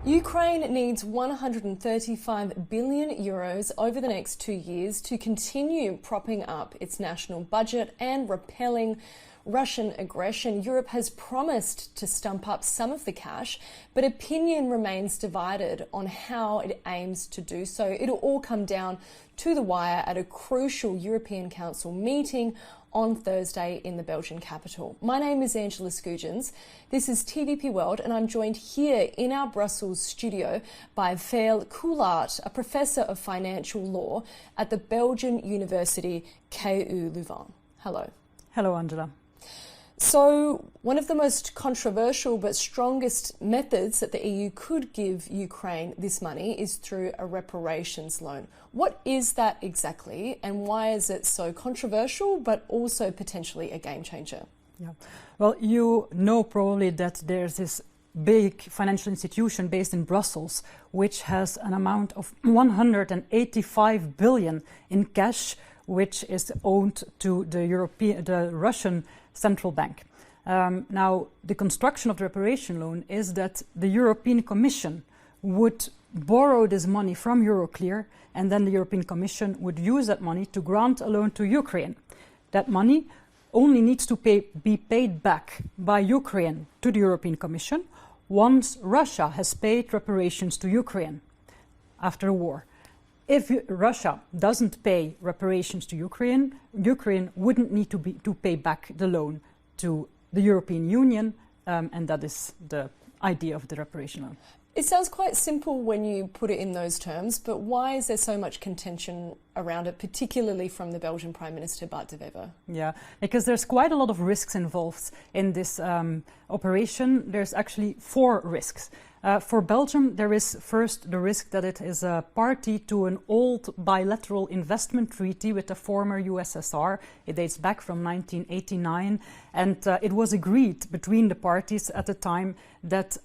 Ukraine needs €135 billion over the next 2 years to continue propping up its national budget and repelling Russian aggression. Europe has promised to stump up some of the cash, but opinion remains divided on how it aims to do so. It'll all come down to the wire at a crucial European Council meeting on Thursday in the Belgian capital. My name is Angela Scoogens. This is TVP World, and I'm joined here in our Brussels studio by Veerle Colaert, a professor of financial law at the Belgian University, KU Leuven. Hello. Hello, Angela. So, one of the most controversial but strongest methods that the EU could give Ukraine this money is through a reparations loan. What is that exactly, and why is it so controversial but also potentially a game changer? Yeah. Well, you know probably that there's this big financial institution based in Brussels which has an amount of 185 billion in cash, which is owned to the Russian Central Bank. Now, the construction of the reparation loan is that the European Commission would borrow this money from Euroclear, and then the European Commission would use that money to grant a loan to Ukraine. That money only needs to be paid back by Ukraine to the European Commission once Russia has paid reparations to Ukraine after the war. If Russia doesn't pay reparations to Ukraine, Ukraine wouldn't need to pay back the loan to the European Union, and that is the idea of the reparation loan. It sounds quite simple when you put it in those terms, but why is there so much contention around it, particularly from the Belgian Prime Minister Bart de Wever? Yeah, because there's quite a lot of risks involved in this operation. There's actually 4 risks. For Belgium, there is first the risk that it is a party to an old bilateral investment treaty with the former USSR. It dates back from 1989, and it was agreed between the parties at the time that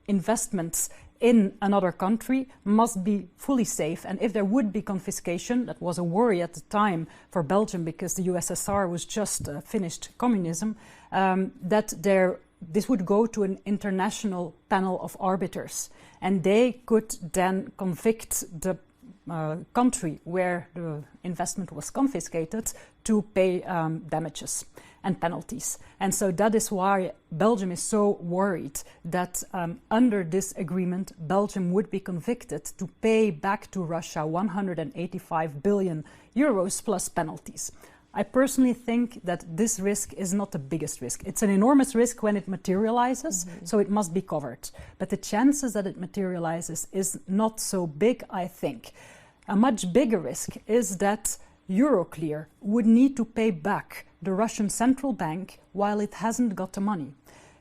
investments in another country must be fully safe, and if there would be confiscation, that was a worry at the time for Belgium because the USSR was just finished communism, this would go to an international panel of arbiters, and they could then convict the country where the investment was confiscated to pay damages and penalties. And so that is why Belgium is so worried that under this agreement, Belgium would be convicted to pay back to Russia 185 billion euros plus penalties. I personally think that this risk is not the biggest risk. It's an enormous risk when it materializes, so it must be covered. But the chances that it materializes is not so big, I think. A much bigger risk is that Euroclear would need to pay back the Russian Central Bank while it hasn't got the money.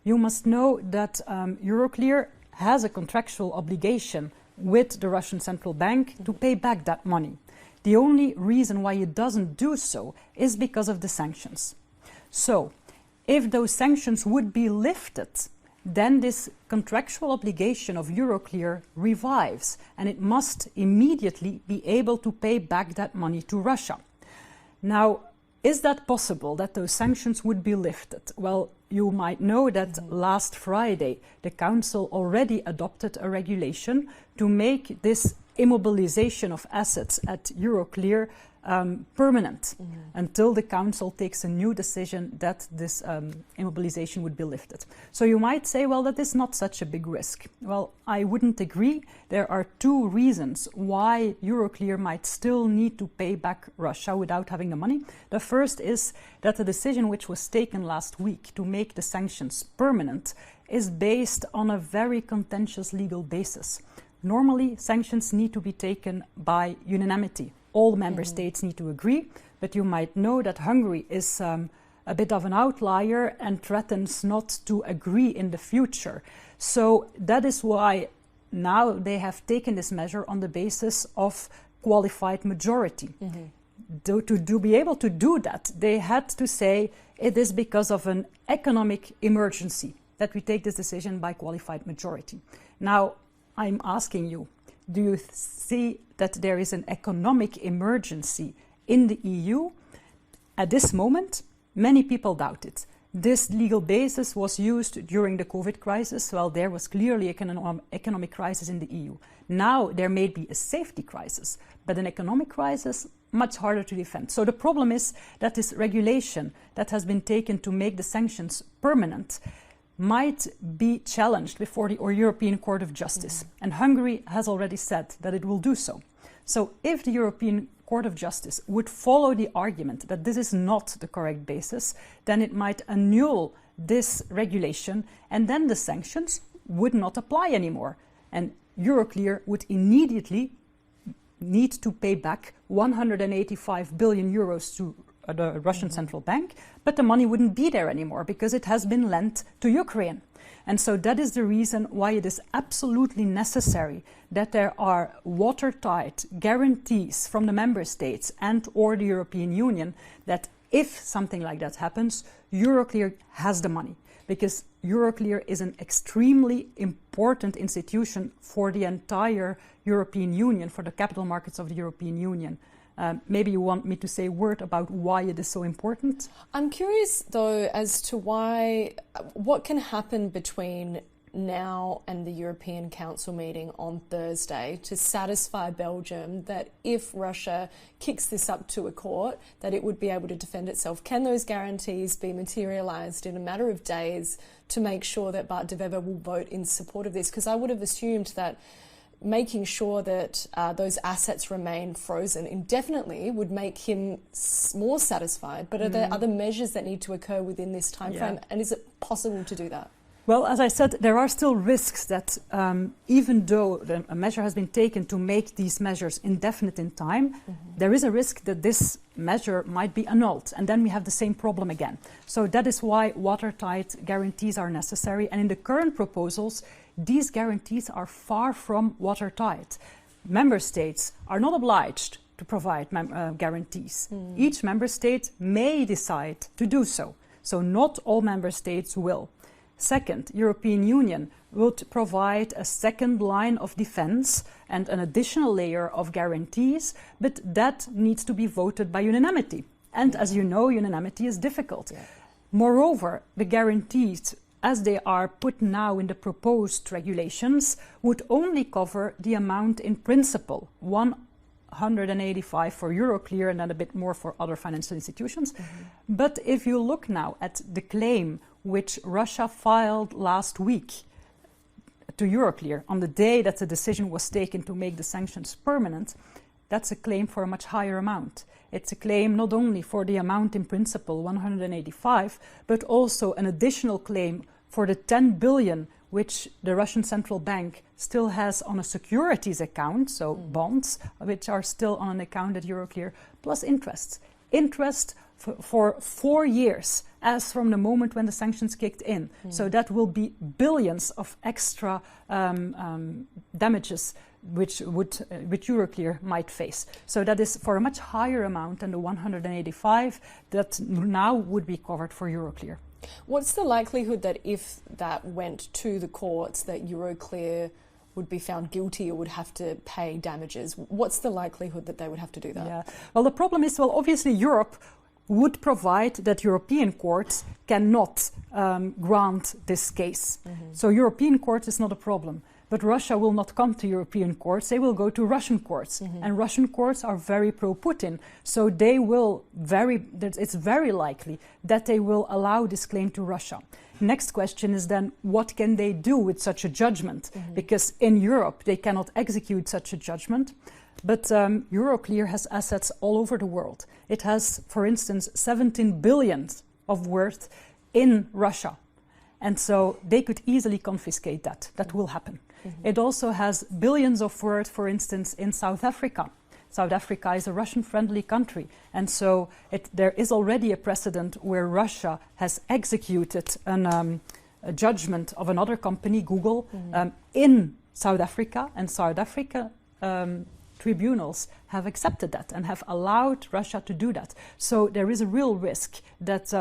You must know that Euroclear has a contractual obligation with the Russian Central Bank to pay back that money. The only reason why it doesn't do so is because of the sanctions. So, if those sanctions would be lifted, then this contractual obligation of Euroclear revives, and it must immediately be able to pay back that money to Russia. Now, is that possible, that those sanctions would be lifted? Well, you might know that last Friday the Council already adopted a regulation to make this immobilization of assets at Euroclear permanent until the Council takes a new decision that this immobilization would be lifted. So you might say, well, that is not such a big risk. Well, I wouldn't agree. There are 2 reasons why Euroclear might still need to pay back Russia without having the money. The first is that the decision which was taken last week to make the sanctions permanent is based on a very contentious legal basis. Normally, sanctions need to be taken by unanimity. All member states need to agree, but you might know that Hungary is a bit of an outlier and threatens not to agree in the future. So that is why now they have taken this measure on the basis of qualified majority. To be able to do that, they had to say it is because of an economic emergency that we take this decision by qualified majority. Now, I'm asking you, do you see that there is an economic emergency in the EU? At this moment, many people doubt it. This legal basis was used during the COVID crisis. Well, there was clearly an economic crisis in the EU. Now there may be a safety crisis, but an economic crisis, much harder to defend. So the problem is that this regulation that has been taken to make the sanctions permanent might be challenged before the European Court of Justice. And Hungary has already said that it will do so. So if the European Court of Justice would follow the argument that this is not the correct basis, then it might annul this regulation, and then the sanctions would not apply anymore. And Euroclear would immediately need to pay back 185 billion euros to the Russian central bank, but the money wouldn't be there anymore because it has been lent to Ukraine. And so that is the reason why it is absolutely necessary that there are watertight guarantees from the member states and or the European Union that if something like that happens, Euroclear has the money. Because Euroclear is an extremely important institution for the entire European Union, for the capital markets of the European Union. Maybe you want me to say a word about why it is so important? I'm curious, though, as to what can happen between now and the European Council meeting on Thursday to satisfy Belgium that if Russia kicks this up to a court, that it would be able to defend itself. Can those guarantees be materialised in a matter of days to make sure that Bart de Wever will vote in support of this? Because I would have assumed that making sure that those assets remain frozen indefinitely would make him more satisfied. But are there other measures that need to occur within this time frame? And is it possible to do that? Well, as I said, there are still risks that even though a measure has been taken to make these measures indefinite in time, there is a risk that this measure might be annulled, and then we have the same problem again. So that is why watertight guarantees are necessary, and in the current proposals, these guarantees are far from watertight. Member states are not obliged to provide guarantees. Each member state may decide to do so. So not all member states will. Second, European Union would provide a second line of defense and an additional layer of guarantees, but that needs to be voted by unanimity. And as you know, unanimity is difficult. Moreover, the guarantees, as they are put now in the proposed regulations, would only cover the amount in principle, 185 for Euroclear and then a bit more for other financial institutions. But if you look now at the claim which Russia filed last week to Euroclear on the day that the decision was taken to make the sanctions permanent, that's a claim for a much higher amount. It's a claim not only for the amount in principle, 185, but also an additional claim for the 10 billion which the Russian central bank still has on a securities account, so bonds, which are still on an account at Euroclear, plus interest. Interest for 4 years, as from the moment when the sanctions kicked in. So that will be billions of extra damages which Euroclear might face. So that is for a much higher amount than the 185 that now would be covered for Euroclear. What's the likelihood that if that went to the courts that Euroclear would be found guilty or would have to pay damages? What's the likelihood that they would have to do that? Yeah. Well, the problem is, obviously Europe would provide that European courts cannot grant this case. So European court is not a problem. But Russia will not come to European courts, they will go to Russian courts. And Russian courts are very pro-Putin. So they will it's very likely that they will allow this claim to Russia. Next question is then, what can they do with such a judgment? Because in Europe, they cannot execute such a judgment. But Euroclear has assets all over the world. It has, for instance, 17 billion of worth in Russia. And so they could easily confiscate that. That will happen. It also has billions of worth, for instance, in South Africa. South Africa is a Russian-friendly country. And so there is already a precedent where Russia has executed a judgment of another company, Google, in South Africa. And South Africa tribunals have accepted that and have allowed Russia to do that. So there is a real risk that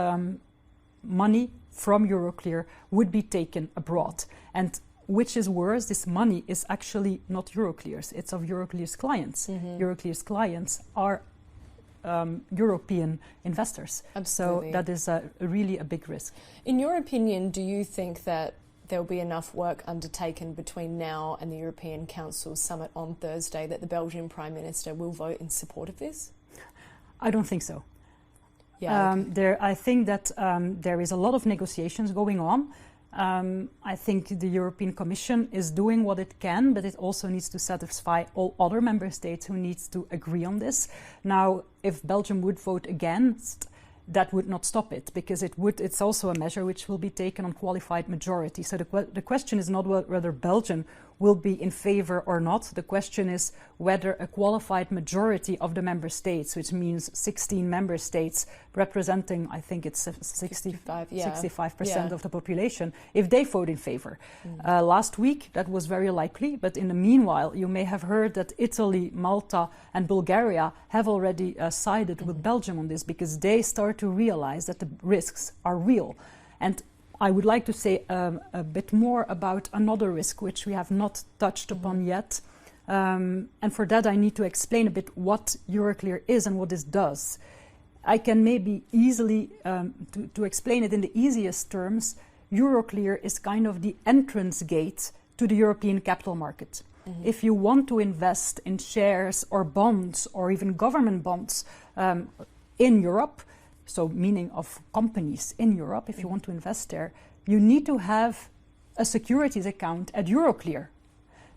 money from Euroclear would be taken abroad. And which is worse, this money is actually not Euroclear's, it's of Euroclear's clients. Euroclear's clients are European investors. Absolutely. So that is really a big risk. In your opinion, do you think that there will be enough work undertaken between now and the European Council summit on Thursday that the Belgian Prime Minister will vote in support of this? I don't think so. Yeah, okay. I think that there is a lot of negotiations going on. I think the European Commission is doing what it can, but it also needs to satisfy all other member states who needs to agree on this. Now, if Belgium would vote against, that would not stop it, because it's also a measure which will be taken on qualified majority. So the question is not whether Belgium will be in favor or not. The question is whether a qualified majority of the member states, which means 16 member states representing, I think it's 65% of the population, if they vote in favor. Last week, that was very likely, but in the meanwhile, you may have heard that Italy, Malta and Bulgaria have already sided with Belgium on this, because they start to realize that the risks are real. And I would like to say a bit more about another risk which we have not touched upon yet. And for that I need to explain a bit what Euroclear is and what this does. I can maybe easily, to explain it in the easiest terms, Euroclear is kind of the entrance gate to the European capital market. If you want to invest in shares or bonds or even government bonds in Europe, so meaning of companies in Europe, if you want to invest there, you need to have a securities account at Euroclear.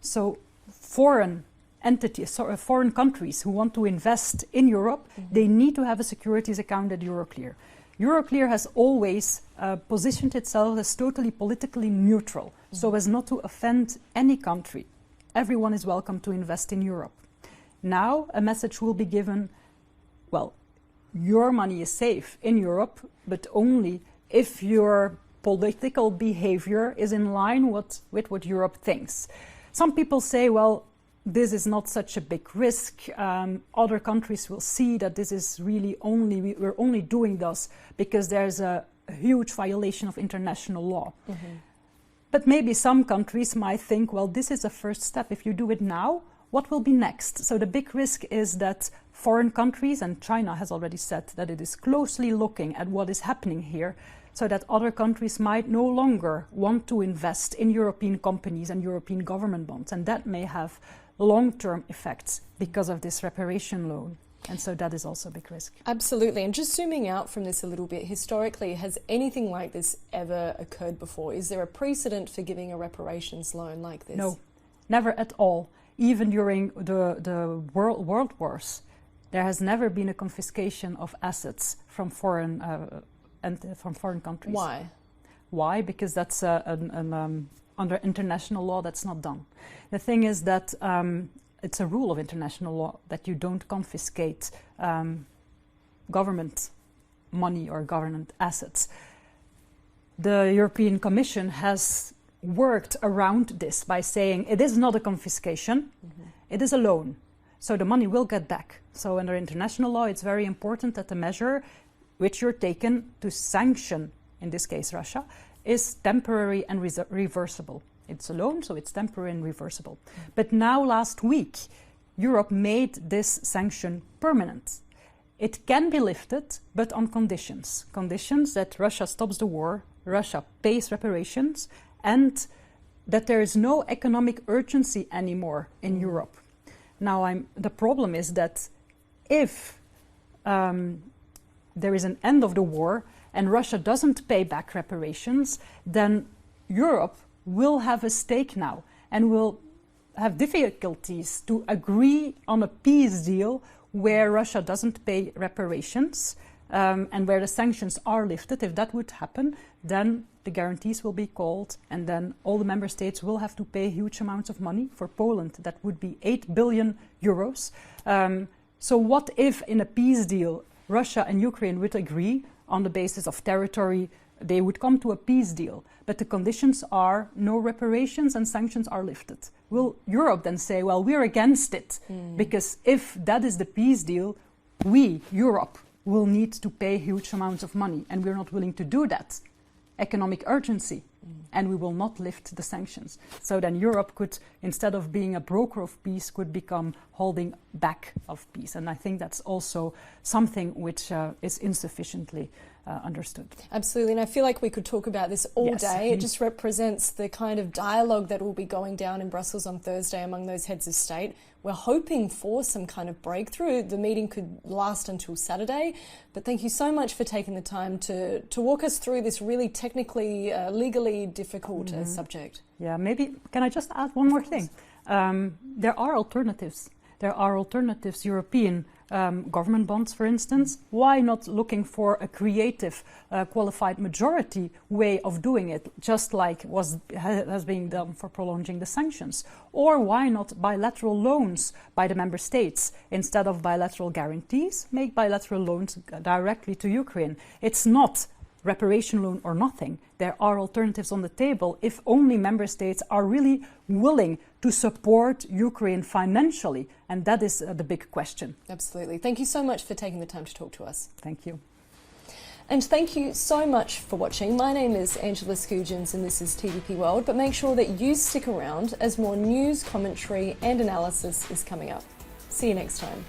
So foreign entities, foreign countries who want to invest in Europe, they need to have a securities account at Euroclear. Euroclear has always positioned itself as totally politically neutral, so as not to offend any country. Everyone is welcome to invest in Europe. Now a message will be given, well, your money is safe in Europe, but only if your political behavior is in line with what Europe thinks. Some people say, well, this is not such a big risk. Other countries will see that this is really we're only doing this because there's a huge violation of international law. But maybe some countries might think, well, this is a first step. If you do it now, what will be next? So the big risk is that foreign countries, and China has already said that it is closely looking at what is happening here, so that other countries might no longer want to invest in European companies and European government bonds. And that may have long-term effects because of this reparation loan. And so that is also a big risk. Absolutely. And just zooming out from this a little bit, historically, has anything like this ever occurred before? Is there a precedent for giving a reparations loan like this? No, never at all. Even during the world wars, there has never been a confiscation of assets from foreign countries. Why? Why? Because that's under international law, that's not done. The thing is that it's a rule of international law that you don't confiscate government money or government assets. The European Commission has worked around this by saying it is not a confiscation, it is a loan. So the money will get back. So under international law, it's very important that the measure which you're taken to sanction, in this case Russia, is temporary and reversible. It's a loan, so it's temporary and reversible. But now last week, Europe made this sanction permanent. It can be lifted, but on conditions. Conditions that Russia stops the war, Russia pays reparations, and that there is no economic urgency anymore in Europe. Now, the problem is that if there is an end of the war and Russia doesn't pay back reparations, then Europe will have a stake now and will have difficulties to agree on a peace deal where Russia doesn't pay reparations and where the sanctions are lifted. If that would happen, then the guarantees will be called and then all the member states will have to pay huge amounts of money. For Poland, that would be 8 billion euros. So what if in a peace deal Russia and Ukraine would agree on the basis of territory, they would come to a peace deal, but the conditions are no reparations and sanctions are lifted? Will Europe then say, well, we're against it, because if that is the peace deal, we, Europe, will need to pay huge amounts of money, and we're not willing to do that. Economic urgency. and we will not lift the sanctions. So then Europe could, instead of being a broker of peace, could become holding back of peace. And I think that's also something which is insufficiently understood. Absolutely, and I feel like we could talk about this all day. It just represents the kind of dialogue that will be going down in Brussels on Thursday among those heads of state. We're hoping for some kind of breakthrough. The meeting could last until Saturday, but thank you so much for taking the time to walk us through this really technically, legally difficult subject. Yeah, maybe, can I just add one more thing? There are alternatives. There are alternatives, European government bonds, for instance. Why not looking for a creative, qualified majority way of doing it, just like has been done for prolonging the sanctions? Or why not bilateral loans by the member states? Instead of bilateral guarantees, make bilateral loans directly to Ukraine. It's not reparation loan or nothing. There are alternatives on the table if only member states are really willing to support Ukraine financially. And that is the big question. Absolutely. Thank you so much for taking the time to talk to us. Thank you. And thank you so much for watching. My name is Angela Scoogens and this is TVP World, but make sure that you stick around as more news, commentary and analysis is coming up. See you next time.